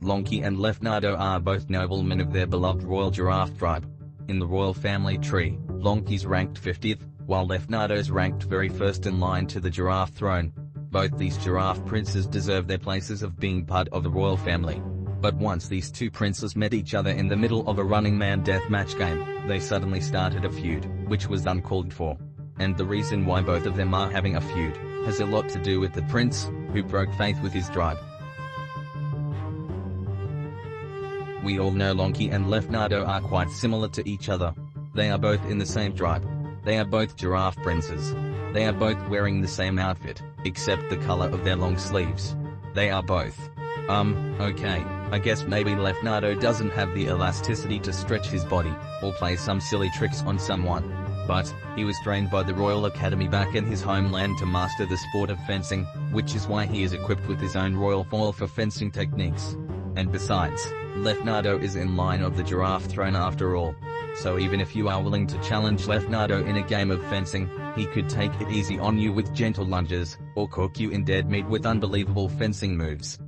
Lonky and Lefnardo are both noblemen of their beloved royal Giraffe Tribe. In the royal family tree, Lonky's ranked 50th, while Lefnardo's ranked very first in line to the giraffe throne. Both these giraffe princes deserve their places of being part of the royal family. But once these two princes met each other in the middle of a Running Man deathmatch game, they suddenly started a feud, which was uncalled for. And the reason why both of them are having a feud has a lot to do with the prince, who broke faith with his tribe. We all know Lonky and Lefnardo are quite similar to each other. They are both in the same tribe. They are both giraffe princes. They are both wearing the same outfit, except the color of their long sleeves. They are both. Okay, I guess maybe Lefnardo doesn't have the elasticity to stretch his body, or play some silly tricks on someone. But, he was trained by the Royal Academy back in his homeland to master the sport of fencing, which is why he is equipped with his own royal foil for fencing techniques. And besides, Lefnardo is in line of the giraffe throne after all. So even if you are willing to challenge Lefnardo in a game of fencing, he could take it easy on you with gentle lunges, or cook you in dead meat with unbelievable fencing moves.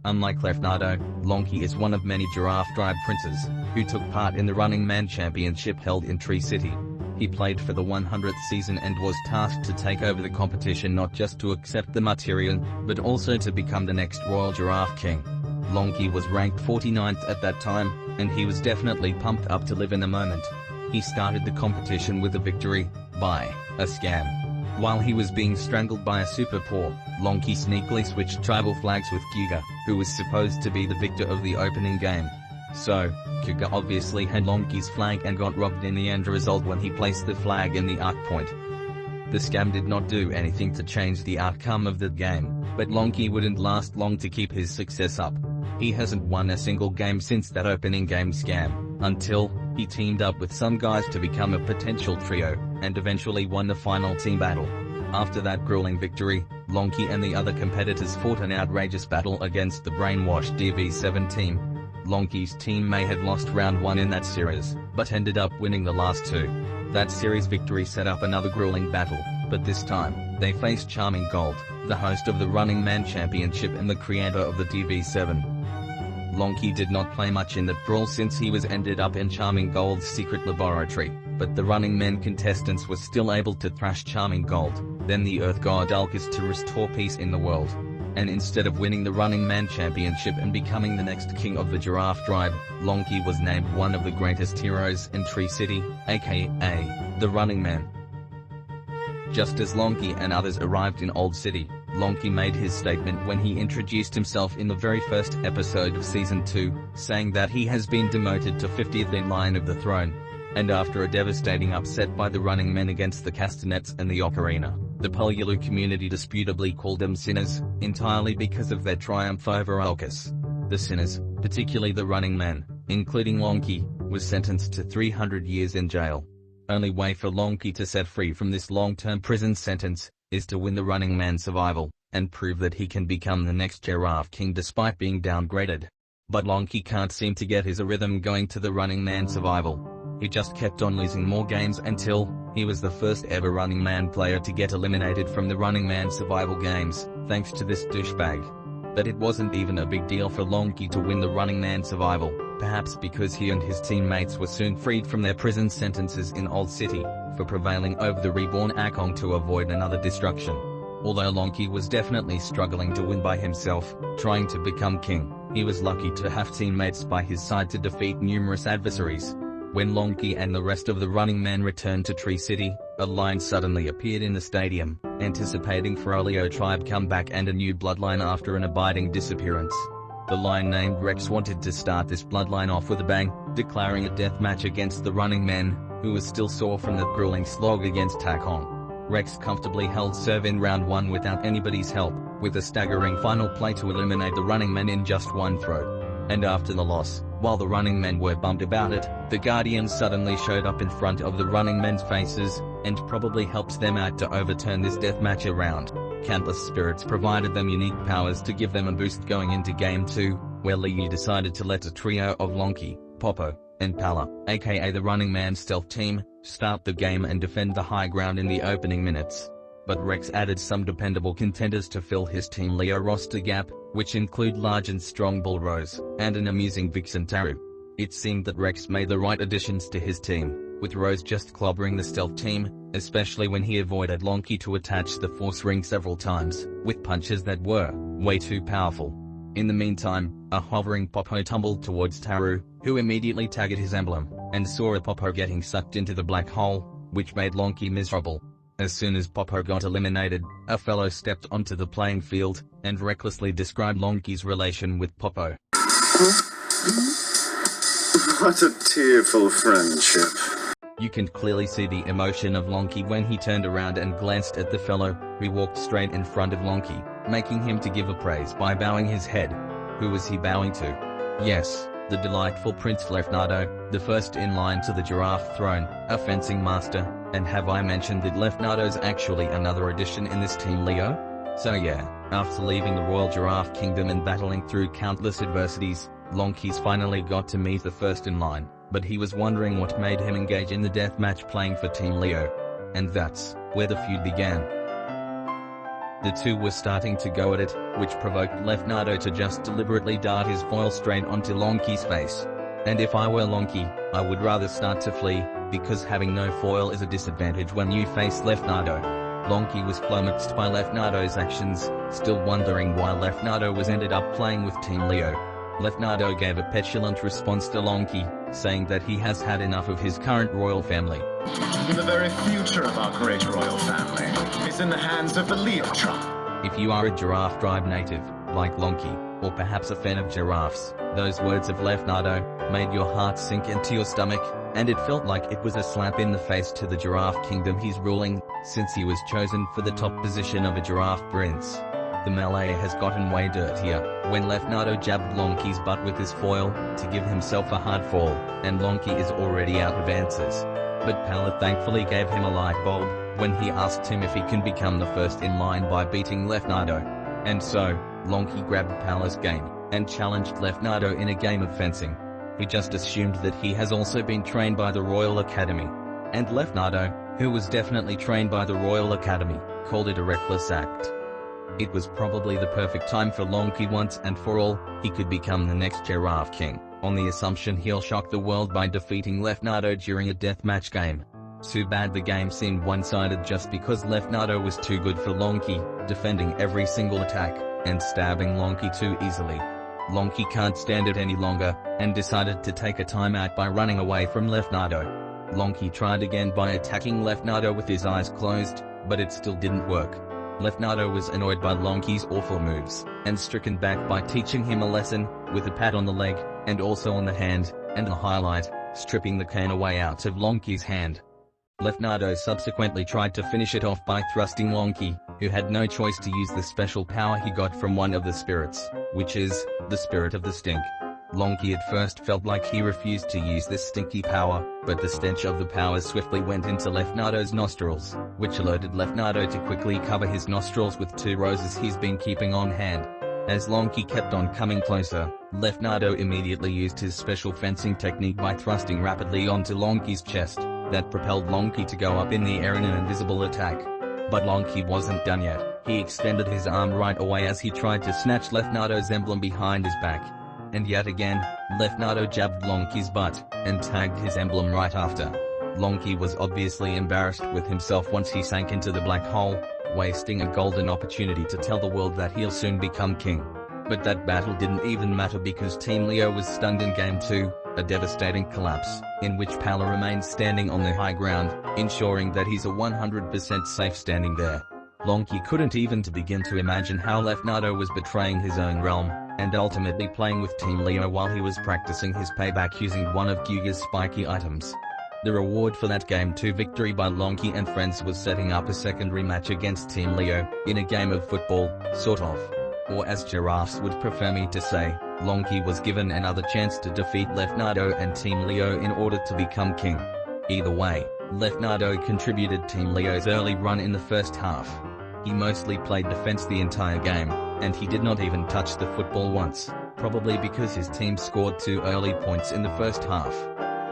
Unlike Lefnardo, Lonky is one of many Giraffe Tribe princes, who took part in the Running Man Championship held in Tree City. He played for the 100th season and was tasked to take over the competition, not just to accept the material, but also to become the next Royal Giraffe King. Lonky was ranked 49th at that time, and he was definitely pumped up to live in the moment. He started the competition with a victory, by a scam. While he was being strangled by a super paw, Lonky sneakily switched tribal flags with Kuga, who was supposed to be the victor of the opening game. So, Kuga obviously had Lonky's flag and got robbed in the end result when he placed the flag in the arc point. The scam did not do anything to change the outcome of the game, but Lonky wouldn't last long to keep his success up. He hasn't won a single game since that opening game scam, until he teamed up with some guys to become a potential trio, and eventually won the final team battle. After that grueling victory, Lonky and the other competitors fought an outrageous battle against the brainwashed DV7 team. Lonky's team may have lost round 1 in that series, but ended up winning the last 2. That series victory set up another grueling battle, but this time, they faced Charming Gold, the host of the Running Man Championship and the creator of the DV7. Lonky did not play much in that brawl since he was ended up in Charming Gold's secret laboratory, but the Running Men contestants were still able to thrash Charming Gold, then the Earth God Ulcus to restore peace in the world. And instead of winning the Running Man Championship and becoming the next king of the Giraffe Tribe, Lonky was named one of the greatest heroes in Tree City, aka the Running Man. Just as Lonky and others arrived in Old City, Lonky made his statement when he introduced himself in the very first episode of Season 2, saying that he has been demoted to 50th in line of the throne. And after a devastating upset by the Running Men against the Castanets and the Ocarina, the Polulu community disputably called them sinners, entirely because of their triumph over Ulcus. The sinners, particularly the Running Men, including Lonky, was sentenced to 300 years in jail. Only way for Lonky to set free from this long-term prison sentence is to win the Running Man survival, and prove that he can become the next Giraffe King despite being downgraded. But Lonky can't seem to get his rhythm going to the Running Man survival. He just kept on losing more games until he was the first ever Running Man player to get eliminated from the Running Man survival games, thanks to this douchebag. But it wasn't even a big deal for Lonky to win the Running Man survival, perhaps because he and his teammates were soon freed from their prison sentences in Old City, for prevailing over the reborn Akong to avoid another destruction. Although Lonky was definitely struggling to win by himself, trying to become king, he was lucky to have teammates by his side to defeat numerous adversaries. When Lonky and the rest of the Running Men returned to Tree City, a line suddenly appeared in the stadium, anticipating Frolio Tribe comeback and a new bloodline after an abiding disappearance. The line named Rex wanted to start this bloodline off with a bang, declaring a death match against the Running Men, who was still sore from the grueling slog against Takong. Rex comfortably held serve in round 1 without anybody's help, with a staggering final play to eliminate the Running Men in just one throw. And after the loss, while the Running Men were bummed about it, the Guardians suddenly showed up in front of the Running Men's faces, and probably helped them out to overturn this deathmatch around. Countless spirits provided them unique powers to give them a boost going into Game 2, where Lee decided to let a trio of Lonky, Popo, and Pala, aka the Running Man stealth team, start the game and defend the high ground in the opening minutes. but Rex added some dependable contenders to fill his Team Leo roster gap, which include large and strong Bull Rose, and an amusing Vixen Taru. It seemed that Rex made the right additions to his team, with Rose just clobbering the stealth team, especially when he avoided Lonkie to attach the force ring several times, with punches that were way too powerful. In the meantime, a hovering Popo tumbled towards Taru, who immediately tagged his emblem, and saw a Popo getting sucked into the black hole, which made Lonkie miserable. As soon as Popo got eliminated, a fellow stepped onto the playing field, and recklessly described Lonkie's relation with Popo. What a tearful friendship. You can clearly see the emotion of Lonkie when he turned around and glanced at the fellow, who walked straight in front of Lonkie, making him to give a praise by bowing his head. Who was he bowing to? Yes, the delightful Prince Lefnardo, the first in line to the Giraffe throne, a fencing master. And have I mentioned that Lefnardo's actually another addition in this Team Leo? So yeah, after leaving the Royal Giraffe Kingdom and battling through countless adversities, Lonkie's finally got to meet the first in line, but he was wondering what made him engage in the deathmatch playing for Team Leo. And that's where the feud began. The two were starting to go at it, which provoked Lefnardo to just deliberately dart his foil straight onto Lonkie's face. And if I were Lonkie, I would rather start to flee, because having no foil is a disadvantage when you face Lefnardo. Lonkie was flummoxed by Lefnardo's actions, still wondering why Lefnardo was ended up playing with Team Leo. Lefnardo gave a petulant response to Lonkie, saying that he has had enough of his current royal family. The very future of our great royal family is in the hands of the Giraffe Tribe. If you are a Giraffe Tribe native, like Lonkie, or perhaps a fan of giraffes, those words of Lefnardo made your heart sink into your stomach, and it felt like it was a slap in the face to the Giraffe Kingdom he's ruling, since he was chosen for the top position of a Giraffe Prince. The melee has gotten way dirtier, when Lefnardo jabbed Lonkie's butt with his foil, to give himself a hard fall, and Lonkie is already out of answers. But Pala thankfully gave him a light bulb, when he asked him if he can become the first in line by beating Lefnardo. And so, Lonkie grabbed Pala's game, and challenged Lefnardo in a game of fencing. He just assumed that he has also been trained by the Royal Academy. And Lefnardo, who was definitely trained by the Royal Academy, called it a reckless act. It was probably the perfect time for Lonkie once and for all, he could become the next Giraffe King, on the assumption he'll shock the world by defeating Lefnardo during a deathmatch game. Too bad the game seemed one-sided just because Lefnardo was too good for Lonkie, defending every single attack, and stabbing Lonkie too easily. Lonkie can't stand it any longer, and decided to take a timeout by running away from Lefnardo. Lonkie tried again by attacking Lefnardo with his eyes closed, but it still didn't work. Lefnardo was annoyed by Lonkie's awful moves, and stricken back by teaching him a lesson, with a pat on the leg, and also on the hand, and a highlight, stripping the cane away out of Lonkie's hand. Lefnardo subsequently tried to finish it off by thrusting Lonkie, who had no choice to use the special power he got from one of the spirits, which is the spirit of the stink. Lonkie at first felt like he refused to use this stinky power, but the stench of the power swiftly went into Lefnardo's nostrils, which alerted Lefnardo to quickly cover his nostrils with 2 roses he's been keeping on hand. As Lonkie kept on coming closer, Lefnardo immediately used his special fencing technique by thrusting rapidly onto Lonkie's chest, that propelled Lonkie to go up in the air in an invisible attack. But Lonkie wasn't done yet. He extended his arm right away as he tried to snatch Lefnardo's emblem behind his back. And yet again, Lefnardo jabbed Lonkie's butt, and tagged his emblem right after. Lonkie was obviously embarrassed with himself once he sank into the black hole, wasting a golden opportunity to tell the world that he'll soon become king. But that battle didn't even matter because Team Leo was stunned in Game 2, a devastating collapse, in which Pala remained standing on the high ground, ensuring that he's a 100% safe standing there. Lonkie couldn't even begin to imagine how Lefnardo was betraying his own realm, and ultimately playing with Team Leo while he was practicing his payback using one of Gyuga's spiky items. The reward for that Game 2 victory by Lonkie and friends was setting up a second rematch against Team Leo, in a game of football, sort of. Or as giraffes would prefer me to say, Lonkie was given another chance to defeat Lefnardo and Team Leo in order to become king. Either way, Lefnardo contributed Team Leo's early run in the first half. He mostly played defense the entire game, and he did not even touch the football once, probably because his team scored 2 early points in the first half.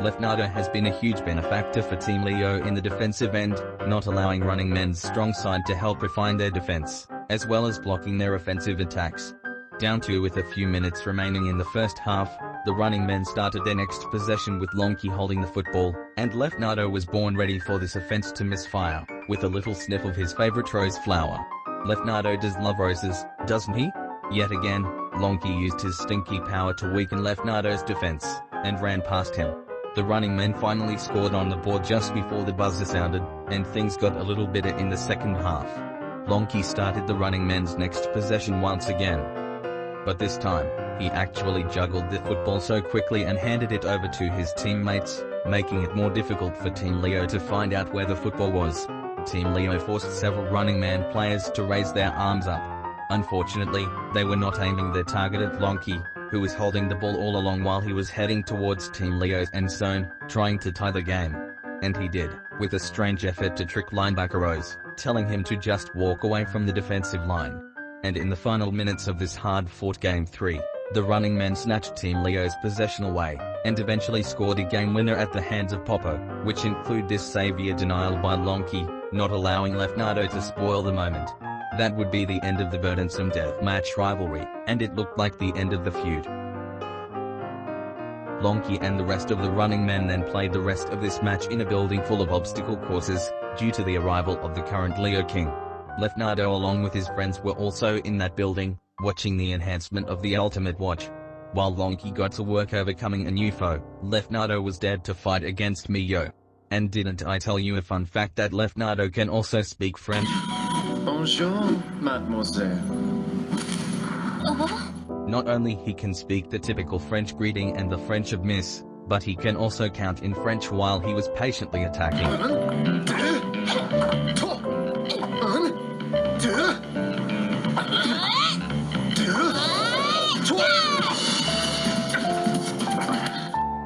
Lefnardo has been a huge benefactor for Team Leo in the defensive end, not allowing running men's strong side to help refine their defense, as well as blocking their offensive attacks. Down to with a few minutes remaining in the first half, the running men started their next possession with Lonkie holding the football, and Lefnardo was born ready for this offense to misfire, with a little sniff of his favorite rose flower. Lefnardo does love roses, doesn't he? Yet again, Lonkie used his stinky power to weaken Lefnardo's defense, and ran past him. The running men finally scored on the board just before the buzzer sounded, and things got a little bitter in the second half. Lonkie started the running men's next possession once again. But this time, he actually juggled the football so quickly and handed it over to his teammates, making it more difficult for Team Leo to find out where the football was. Team Leo forced several running man players to raise their arms up. Unfortunately, they were not aiming their target at Lonkie, who was holding the ball all along while he was heading towards Team Leo's end zone, trying to tie the game. And he did, with a strange effort to trick linebacker Rose, telling him to just walk away from the defensive line. And in the final minutes of this hard-fought Game 3, the running men snatched Team Leo's possession away, and eventually scored a game winner at the hands of Popo, which include this savior denial by Lonkie, not allowing Lefnardo to spoil the moment. That would be the end of the burdensome deathmatch rivalry, and it looked like the end of the feud. Lonkie and the rest of the running men then played the rest of this match in a building full of obstacle courses, due to the arrival of the current Leo King. Lefnardo along with his friends were also in that building, watching the enhancement of the Ultimate Watch. While Lonkie got to work overcoming a new foe, Lefnardo was dead to fight against Mio. And didn't I tell you a fun fact that Lefnardo can also speak French? Bonjour, mademoiselle. Not only he can speak the typical French greeting and the French of Miss, but he can also count in French while he was patiently attacking.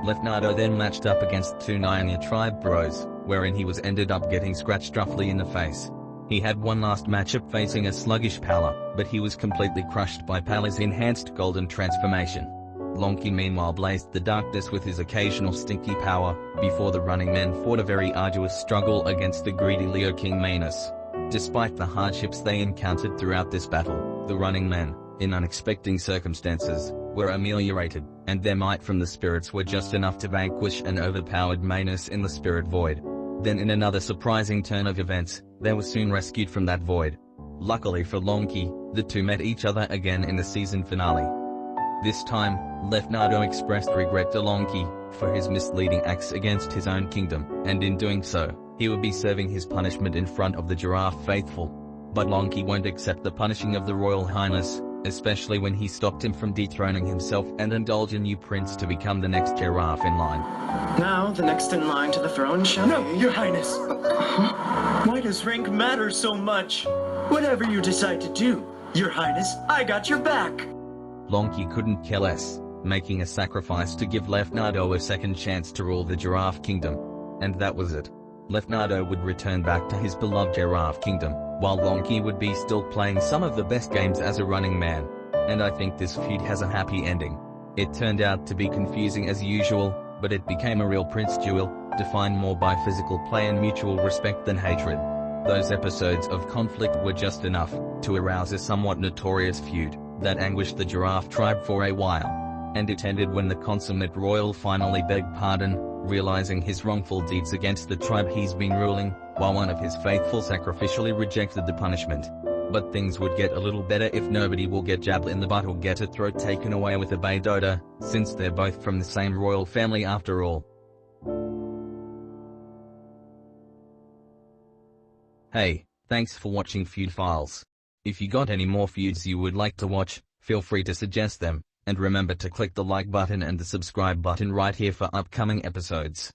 Lefnardo then matched up against two Giraffe Tribe bros, wherein he was ended up getting scratched roughly in the face. He had one last matchup facing a sluggish Pala, but he was completely crushed by Pala's enhanced golden transformation. Lonkie meanwhile blazed the darkness with his occasional stinky power, before the running men fought a very arduous struggle against the greedy Leo King Manus. Despite the hardships they encountered throughout this battle, the running men, in unexpected circumstances, were ameliorated, and their might from the spirits were just enough to vanquish an overpowered Manus in the spirit void. Then in another surprising turn of events, they were soon rescued from that void. Luckily for Lonkie, the two met each other again in the season finale. This time, Lefnardo expressed regret to Lonkie for his misleading acts against his own kingdom, and in doing so, he would be serving his punishment in front of the Giraffe faithful. But Lonkie won't accept the punishing of the Royal Highness, especially when he stopped him from dethroning himself and indulge a new prince to become the next giraffe in line. Now, the next in line to the throne shall No, be... Your Highness! Why does rank matter so much? Whatever you decide to do, Your Highness, I got your back! Lonkie couldn't care less, making a sacrifice to give Lefnardo a second chance to rule the Giraffe Kingdom. And that was it. Lefnardo would return back to his beloved Giraffe Kingdom, while Lonkie would be still playing some of the best games as a running man. And I think this feud has a happy ending. It turned out to be confusing as usual, but it became a real Prince duel, defined more by physical play and mutual respect than hatred. Those episodes of conflict were just enough to arouse a somewhat notorious feud that anguished the Giraffe Tribe for a while. And it ended when the consummate royal finally begged pardon, realizing his wrongful deeds against the tribe he's been ruling, while one of his faithful sacrificially rejected the punishment. But things would get a little better if nobody will get jabbed in the butt or get a throat taken away with a Baydota, since they're both from the same royal family after all. Hey, thanks for watching Feud Files. If you got any more feuds you would like to watch, feel free to suggest them, and remember to click the like button and the subscribe button right here for upcoming episodes.